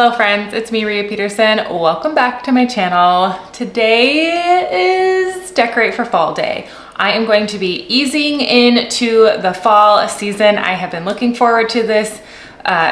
Hello friends, it's me, Rhea Peterson. Welcome back to my channel. Today is Decorate for Fall Day. I am going to be easing into the fall season. I have been looking forward to this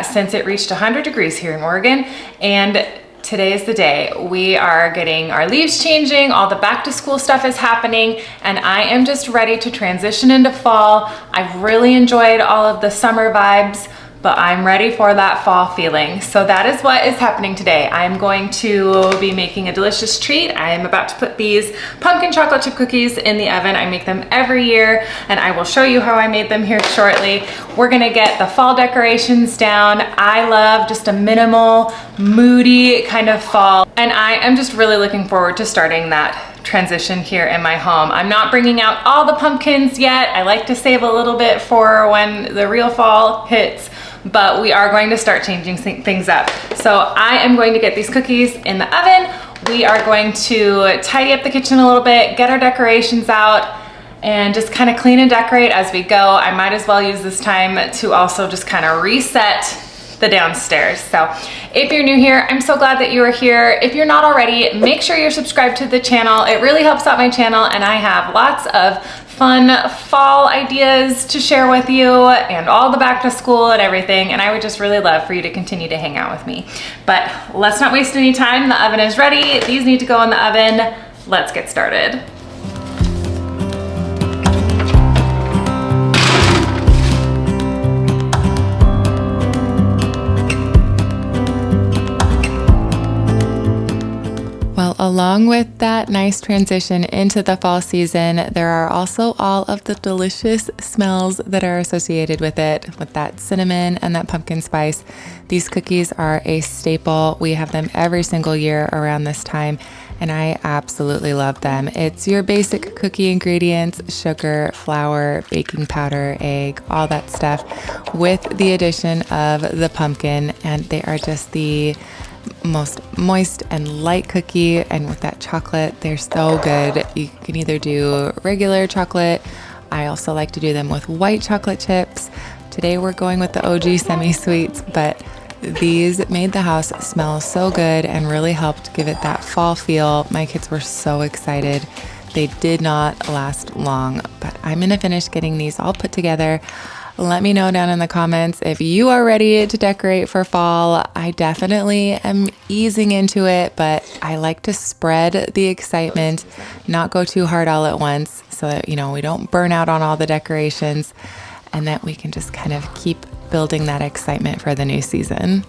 since it reached 100 degrees here in Oregon, and today is the day. We are getting our leaves changing, all the back to school stuff is happening, and I am just ready to transition into fall. I've really enjoyed all of the summer vibes, but I'm ready for that fall feeling. So that is what is happening today. I'm going to be making a delicious treat. I am about to put these pumpkin chocolate chip cookies in the oven. I make them every year, and I will show you how I made them here shortly. We're gonna get the fall decorations down. I love just a minimal, moody kind of fall, and I am just really looking forward to starting that transition here in my home. I'm not bringing out all the pumpkins yet. I like to save a little bit for when the real fall hits, but we are going to start changing things up. So I am going to get these cookies in the oven. We are going to tidy up the kitchen a little bit, get our decorations out, and just kind of clean and decorate as we go. I might as well use this time to also just kind of reset the downstairs. So if you're new here, I'm so glad that you are here. If you're not already, make sure you're subscribed to the channel. It really helps out my channel, and I have lots of fun fall ideas to share with you and all the back to school and everything, and I would just really love for you to continue to hang out with me. But let's not waste any time. The oven is ready. These need to go in the oven. Let's get started. Well, along with that nice transition into the fall season, there are also all of the delicious smells that are associated with it, with that cinnamon and that pumpkin spice. These cookies are a staple. We have them every single year around this time, and I absolutely love them. It's your basic cookie ingredients: sugar, flour, baking powder, egg, all that stuff, with the addition of the pumpkin, and they are just the most moist and light cookie, and with that chocolate, they're so good. You can either do regular chocolate. I also like to do them with white chocolate chips. Today we're going with the OG semi-sweets, but these made the house smell so good and really helped give it that fall feel. My kids were so excited. They did not last long, but I'm gonna finish getting these all put together. Let me know down in the comments if you are ready to decorate for fall. I definitely am easing into it, but I like to spread the excitement, not go too hard all at once, so that, you know, we don't burn out on all the decorations, and that we can just kind of keep building that excitement for the new season.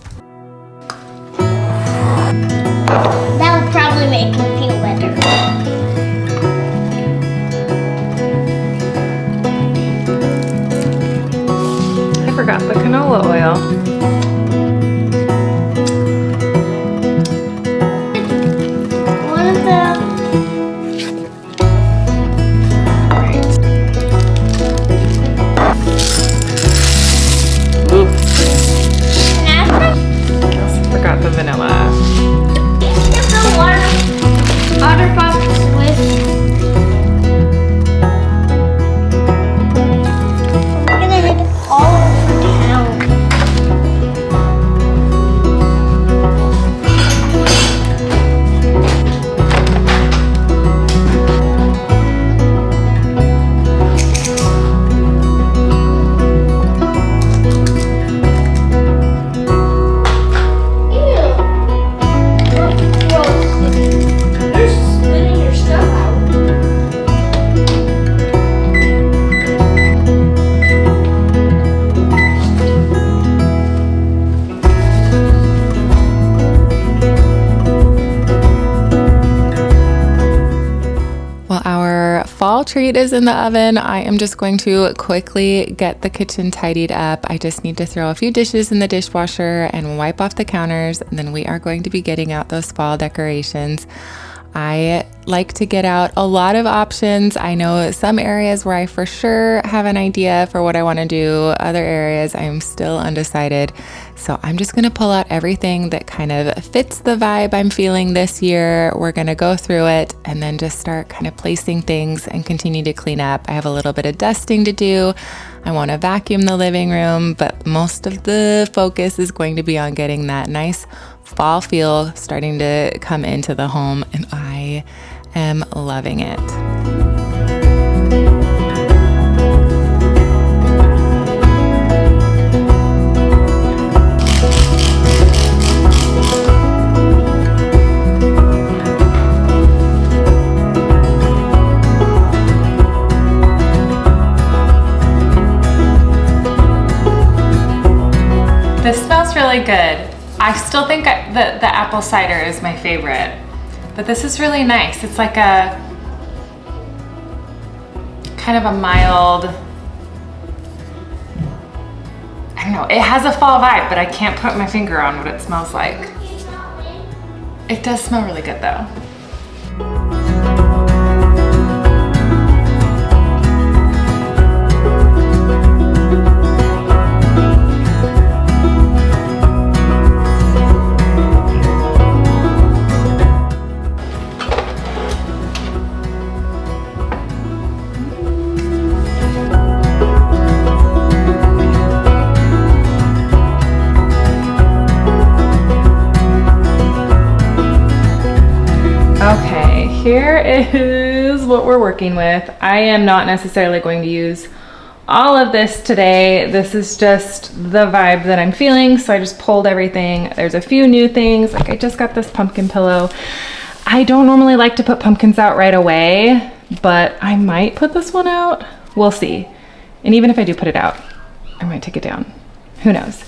That would probably make me feel better. Forgot the canola oil. One of them. Oof. Also forgot the vanilla. Get the water box with. We're gonna hit all over town. Fall treat is in the oven. I am just going to quickly get the kitchen tidied up. I just need to throw a few dishes in the dishwasher and wipe off the counters, and then we are going to be getting out those fall decorations. I like to get out a lot of options. I know some areas where I for sure have an idea for what I want to do. Other areas I'm still undecided. So I'm just going to pull out everything that kind of fits the vibe I'm feeling this year. We're going to go through it and then just start kind of placing things and continue to clean up. I have a little bit of dusting to do. I want to vacuum the living room, but most of the focus is going to be on getting that nice fall feel starting to come into the home, and I am loving it. This smells really good. I still think the apple cider is my favorite, but this is really nice. It's like a kind of a mild, I don't know, it has a fall vibe, but I can't put my finger on what it smells like. It does smell really good though. Okay, here is what we're working with. I am not necessarily going to use all of this today. This is just the vibe that I'm feeling, so I just pulled everything. There's a few new things, like I just got this pumpkin pillow. I don't normally like to put pumpkins out right away, but I might put this one out. We'll see. And even if I do put it out, I might take it down. Who knows?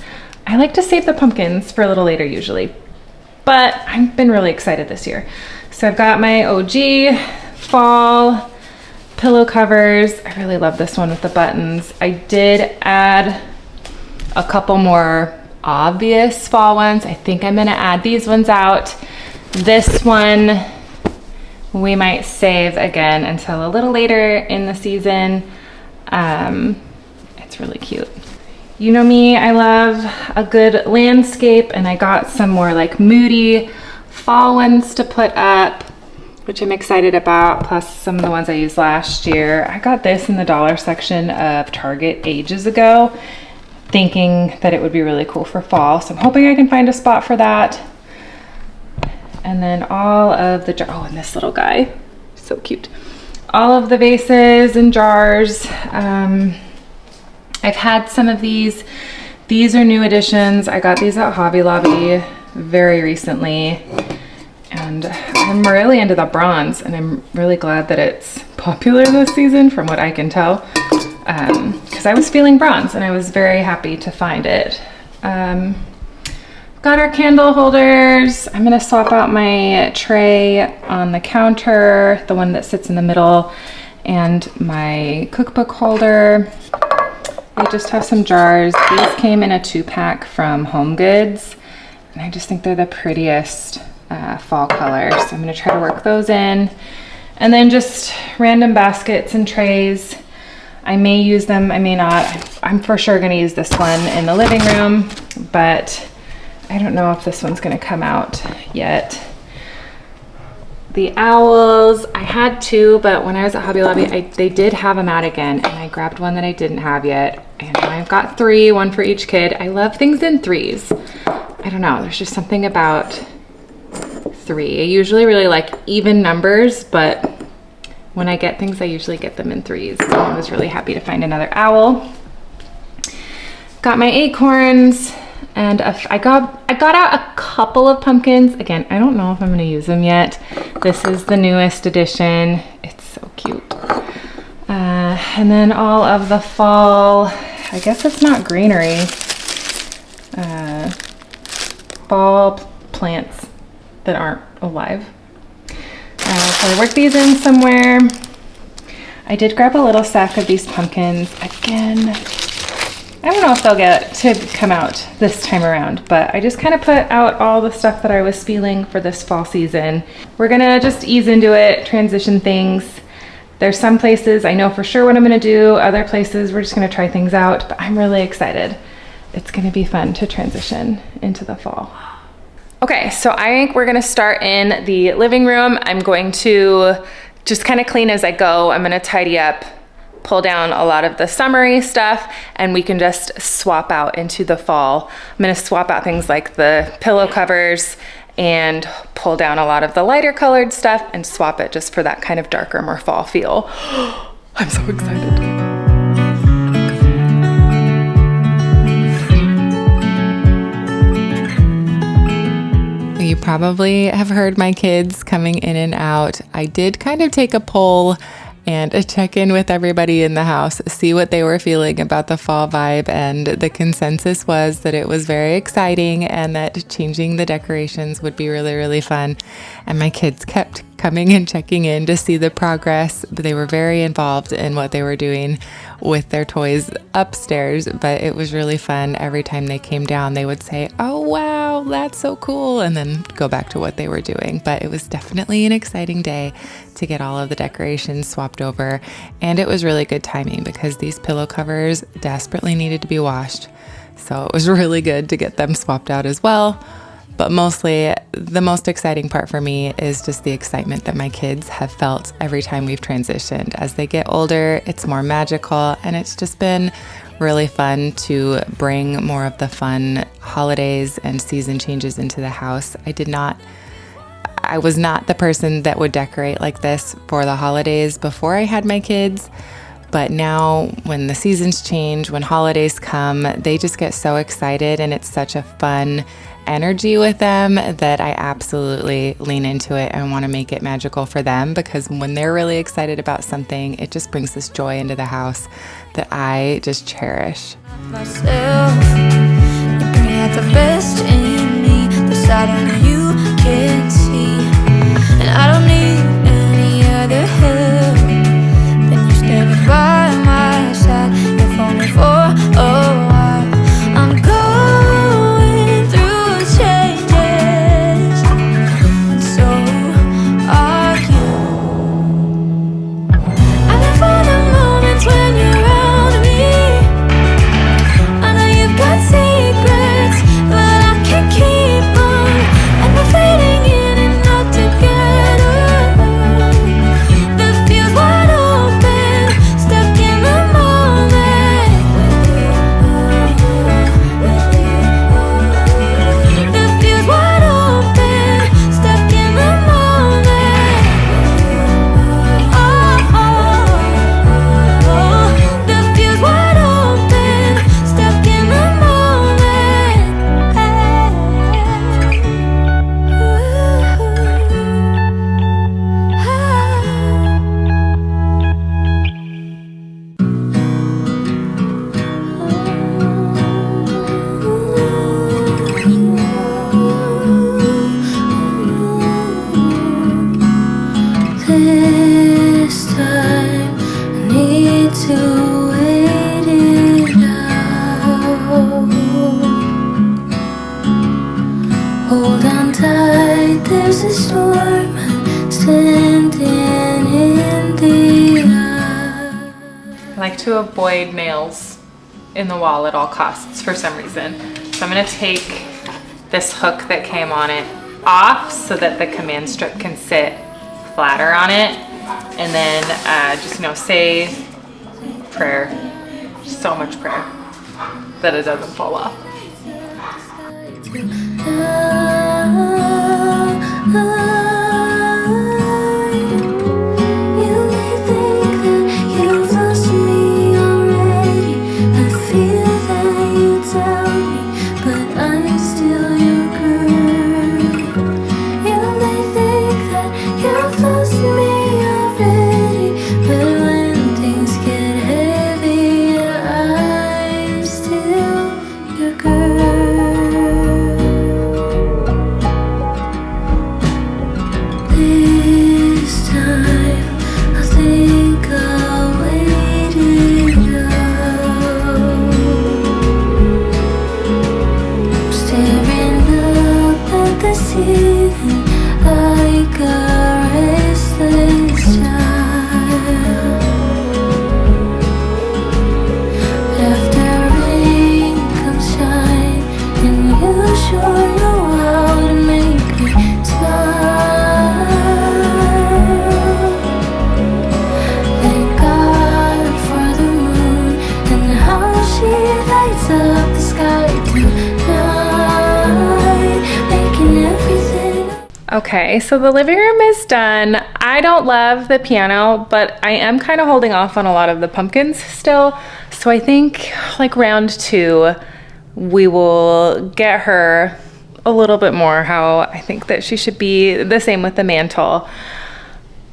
I like to save the pumpkins for a little later usually, but I've been really excited this year. So I've got my OG fall pillow covers. I really love this one with the buttons. I did add a couple more obvious fall ones. I think I'm gonna add these ones out. This one we might save again until a little later in the season. It's really cute. You know me, I love a good landscape, and I got some more like moody fall ones to put up, which I'm excited about, plus some of the ones I used last year. I got this in the dollar section of Target ages ago, thinking that it would be really cool for fall. So I'm hoping I can find a spot for that. And then all of the oh, and this little guy, so cute. All of the vases and jars. I've had some of these. These are new additions. I got these at Hobby Lobby very recently, and I'm really into the bronze, and I'm really glad that it's popular this season from what I can tell, because I was feeling bronze and I was very happy to find it. Got our candle holders. I'm gonna swap out my tray on the counter, the one that sits in the middle, and my cookbook holder. I just have some jars. These came in a 2-pack from Home Goods, and I just think they're the prettiest fall colors. So I'm gonna try to work those in. And then just random baskets and trays. I may use them, I may not. I'm for sure gonna use this one in the living room, but I don't know if this one's gonna come out yet. The owls, I had 2, but when I was at Hobby Lobby, they did have them out again, and I grabbed one that I didn't have yet. And now I've got 3, one for each kid. I love things in 3s. I don't know, there's just something about 3. I usually really like even numbers, but when I get things, I usually get them in 3s. So I was really happy to find another owl. Got my acorns, and I got out a couple of pumpkins. Again, I don't know if I'm gonna use them yet. This is the newest edition. It's so cute. And then all of the fall, I guess it's not greenery, fall plants that aren't alive. So I worked these in somewhere. I did grab a little sack of these pumpkins. Again, I don't know if they'll get to come out this time around, but I just kind of put out all the stuff that I was feeling for this fall season. We're gonna just ease into it, transition things. There's some places I know for sure what I'm gonna do, other places we're just gonna try things out, but I'm really excited. It's gonna be fun to transition into the fall. Okay, so I think we're gonna start in the living room. I'm going to just kind of clean as I go. I'm gonna tidy up pull down a lot of the summery stuff and we can just swap out into the fall. I'm gonna swap out things like the pillow covers and pull down a lot of the lighter colored stuff and swap it just for that kind of darker, more fall feel. I'm so excited. You probably have heard my kids coming in and out. I did kind of take a poll and a check-in with everybody in the house, see what they were feeling about the fall vibe, and the consensus was that it was very exciting and that changing the decorations would be really, really fun. And my kids kept coming and checking in to see the progress. They were very involved in what they were doing with their toys upstairs, but it was really fun. Every time they came down, they would say, "Oh, wow, that's so cool," and then go back to what they were doing. But it was definitely an exciting day to get all of the decorations swapped over. And it was really good timing because these pillow covers desperately needed to be washed. So it was really good to get them swapped out as well. But mostly, the most exciting part for me is just the excitement that my kids have felt every time we've transitioned. As they get older, it's more magical, and it's just been really fun to bring more of the fun holidays and season changes into the house. I was not the person that would decorate like this for the holidays before I had my kids. But now when the seasons change, when holidays come, they just get so excited, and it's such a fun energy with them that I absolutely lean into it and want to make it magical for them, because when they're really excited about something, it just brings this joy into the house that I just cherish. Myself, you bring out the best in me, the side of you can't see, and I don't need any other help than you standing by my side. If only for a while. I'm going through changes, and so are you. I live for the moments when you're around me. I know you've got secrets, but I can't keep them, and we're fading in and out together. The feels wide open, stuck in the moment. The feels wide open, stuck in the moment. The feels wide open, stuck in the This time I need to wait it out. Hold on tight, there's a storm standing in the eye. I like to avoid nails in the wall at all costs for some reason. So I'm gonna take this hook that came on it off so that the command strip can sit flatter on it, and then just say prayer, so much prayer that it doesn't fall off. Okay, so the living room is done. I don't love the piano, but I am kind of holding off on a lot of the pumpkins still. So I think like round 2, we will get her a little bit more how I think that she should be. The same with the mantle.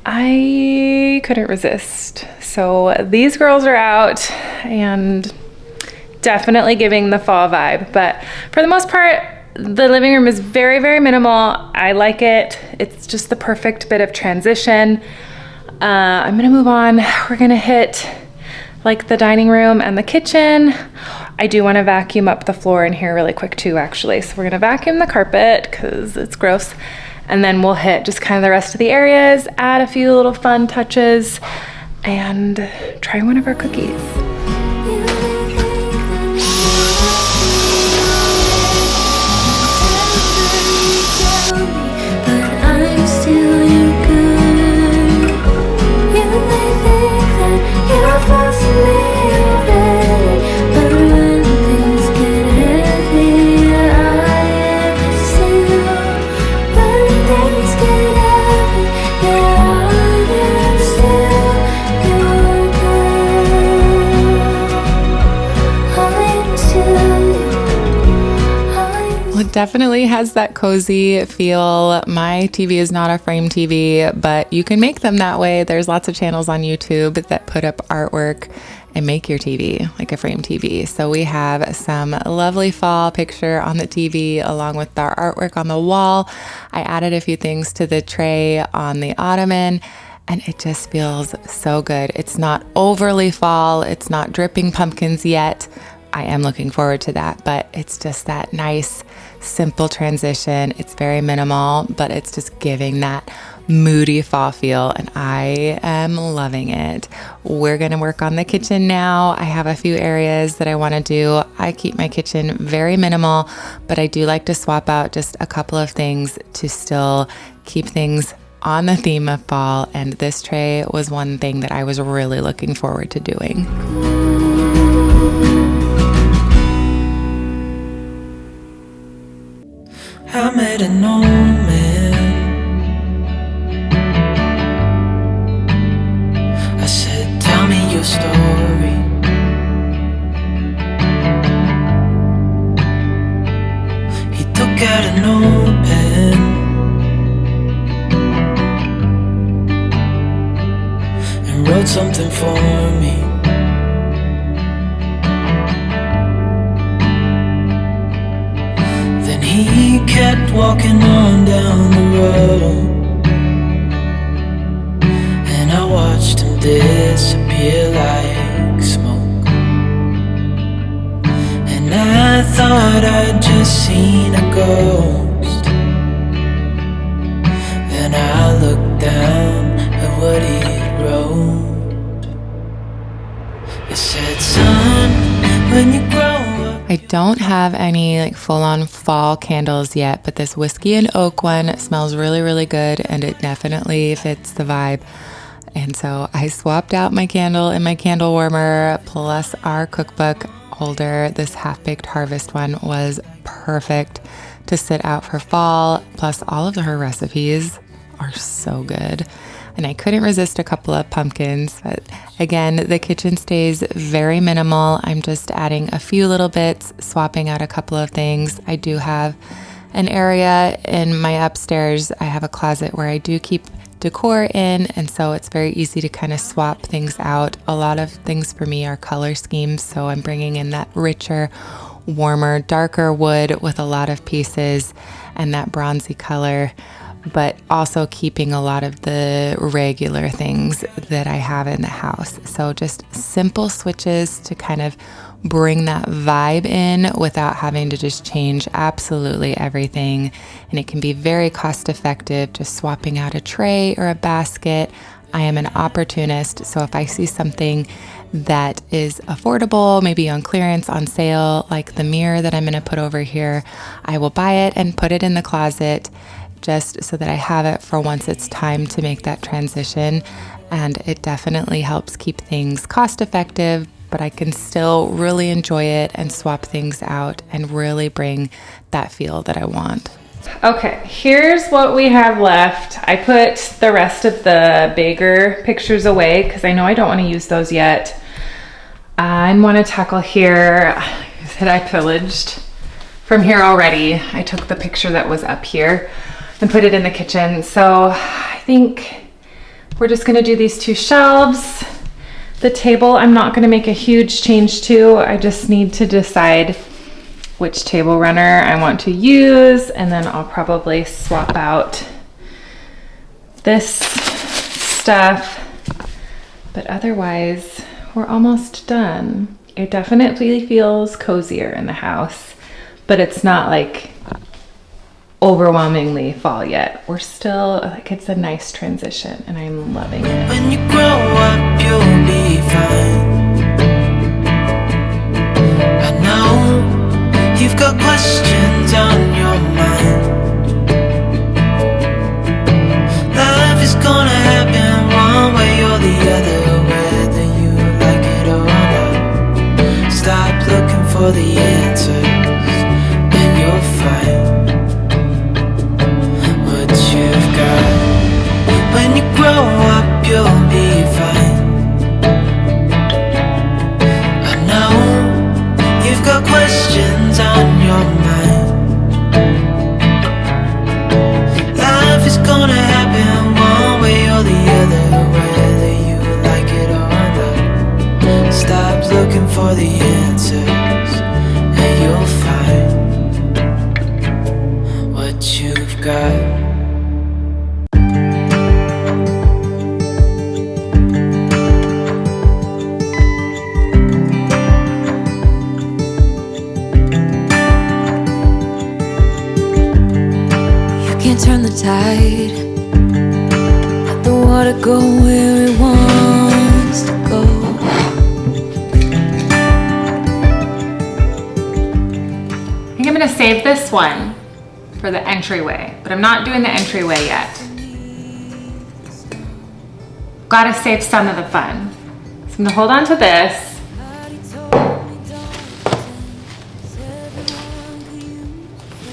I couldn't resist. So these girls are out and definitely giving the fall vibe. But for the most part, the living room is very, very minimal. I like it. It's just the perfect bit of transition. I'm gonna move on. We're gonna hit like the dining room and the kitchen. I do wanna vacuum up the floor in here really quick too, actually. So we're gonna vacuum the carpet because it's gross. And then we'll hit just kind of the rest of the areas, add a few little fun touches, and try one of our cookies. Definitely has that cozy feel. My TV is not a frame TV, but you can make them that way. There's lots of channels on YouTube that put up artwork and make your TV like a frame TV. So we have some lovely fall picture on the TV along with our artwork on the wall. I added a few things to the tray on the ottoman, and it just feels so good. It's not overly fall. It's not dripping pumpkins yet. I am looking forward to that, but it's just that nice, simple transition. It's very minimal, but it's just giving that moody fall feel, and I am loving it. We're gonna work on the kitchen now. I have a few areas that I wanna do. I keep my kitchen very minimal, but I do like to swap out just a couple of things to still keep things on the theme of fall, and this tray was one thing that I was really looking forward to doing. I made an old man. I said, tell me your story. He took out an old pen and wrote something for me. He kept walking on down the road, and I watched him disappear like smoke. And I thought I'd just seen a ghost. Then I looked down at what he wrote. It said, son, when you grow up. I don't have any like full-on fall candles yet, but this whiskey and oak one smells really, really good, and it definitely fits the vibe. And so I swapped out my candle and my candle warmer plus our cookbook holder. This half-baked harvest one was perfect to sit out for fall, plus all of her recipes are so good. And I couldn't resist a couple of pumpkins. But again, the kitchen stays very minimal. I'm just adding a few little bits, swapping out a couple of things. I do have an area in my upstairs. I have a closet where I do keep decor in, and so it's very easy to kind of swap things out. A lot of things for me are color schemes, so I'm bringing in that richer, warmer, darker wood with a lot of pieces and that bronzy color, but also keeping a lot of the regular things that I have in the house. So just simple switches to kind of bring that vibe in without having to just change absolutely everything. And it can be very cost effective, just swapping out a tray or a basket. I am an opportunist, so if I see something that is affordable, maybe on clearance, on sale, like the mirror that I'm going to put over here, I will buy it and put it in the closet just so that I have it for once it's time to make that transition. And it definitely helps keep things cost effective, but I can still really enjoy it and swap things out and really bring that feel that I want. Okay, here's what we have left. I put the rest of the Bager pictures away because I know I don't want to use those yet. I want to tackle here. That I pillaged from here already. I took the picture that was up here and put it in the kitchen. So I think we're just gonna do these 2 shelves. The table, I'm not gonna make a huge change to. I just need to decide which table runner I want to use, and then I'll probably swap out this stuff. But otherwise, we're almost done. It definitely feels cozier in the house, but it's not like overwhelmingly fall yet. We're still, like, it's a nice transition and I'm loving it. When you grow up, you'll be fine. I know you've got questions on your mind. Life is gonna happen one way or the other, whether you like it or not. Stop looking for the answers and you'll find what you've got. When you grow up, you'll be fine. I know you've got questions on your mind. Life is gonna happen one way or the other, whether you like it or not. Stop looking for the answers and you'll find what you've got. Turn the tide, let the water go where it wants to go. I think I'm gonna save this one for the entryway, but I'm not doing the entryway yet. Gotta save some of the fun. So I'm gonna hold on to this.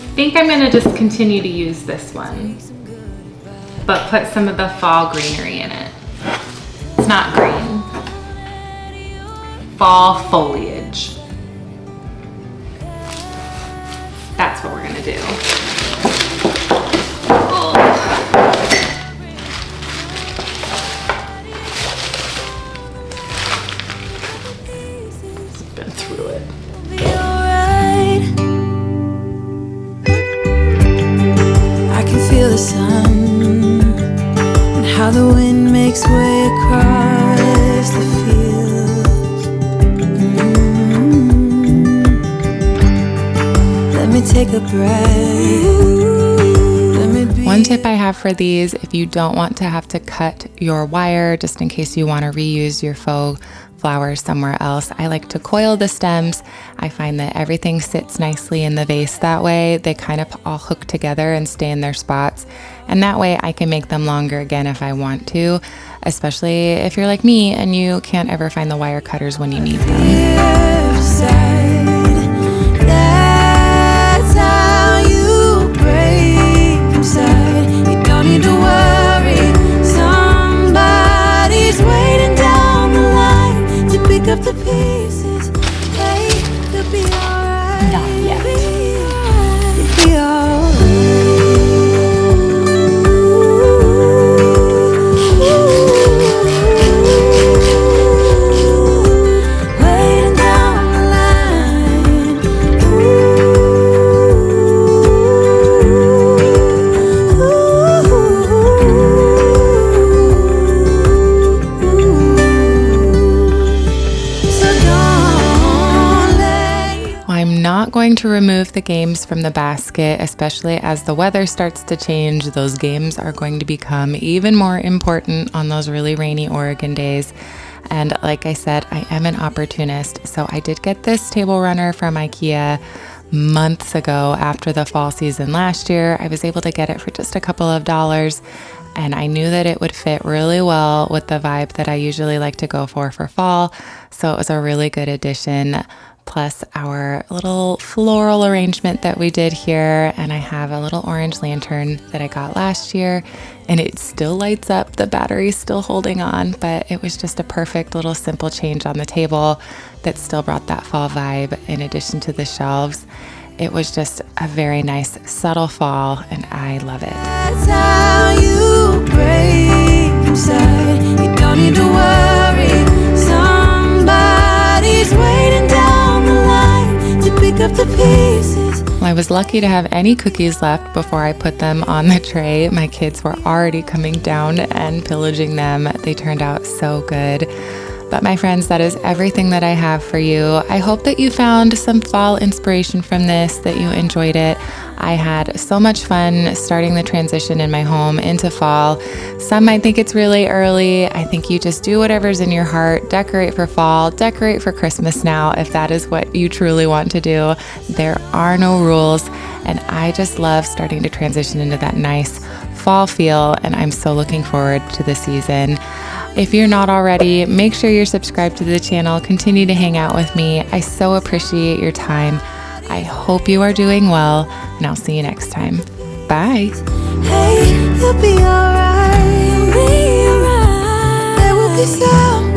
I think I'm gonna just continue to use this one, but put some of the fall greenery in it. It's not green. Fall foliage. That's what we're gonna do. Been through it. Feel the sun and how the wind makes way across the fields. Let me take a breath. One tip I have for these, if you don't want to have to cut your wire, just in case you want to reuse your faux flowers somewhere else, I like to coil the stems. I find that everything sits nicely in the vase that way. They kind of all hook together and stay in their spots. And that way I can make them longer again if I want to, especially if you're like me and you can't ever find the wire cutters when you need them. That's how you break inside. You don't need to worry. Somebody's waiting down the line to pick up the pieces. Hey, you'll be alright. Not yet. You'll be alright. Waiting down the line. So don't let I'm not going to remove the games from the basket, especially as the weather starts to change. Those games are going to become even more important on those really rainy Oregon days. And like I said, I am an opportunist. So I did get this table runner from IKEA months ago after the fall season last year. I was able to get it for just a couple of dollars. And I knew that it would fit really well with the vibe that I usually like to go for fall. So it was a really good addition. plus our little floral arrangement that we did here. And I have a little orange lantern that I got last year, and it still lights up. The battery's still holding on, but it was just a perfect little simple change on the table that still brought that fall vibe in addition to the shelves. It was just a very nice, subtle fall, and I love it. That's how you break inside. You don't need to worry. Somebody's waiting down the line to pick up the pieces. Well, I was lucky to have any cookies left before I put them on the tray. My kids were already coming down and pillaging them. They turned out so good. But my friends, that is everything that I have for you. I hope that you found some fall inspiration from this, that you enjoyed it. I had so much fun starting the transition in my home into fall. Some might think it's really early. I think you just do whatever's in your heart. Decorate for fall, decorate for Christmas now, if that is what you truly want to do. There are no rules, and I just love starting to transition into that nice fall feel, and I'm so looking forward to the season. If you're not already, make sure you're subscribed to the channel. Continue to hang out with me. I so appreciate your time. I hope you are doing well, and I'll see you next time. Bye. Hey, you'll be alright. There will be some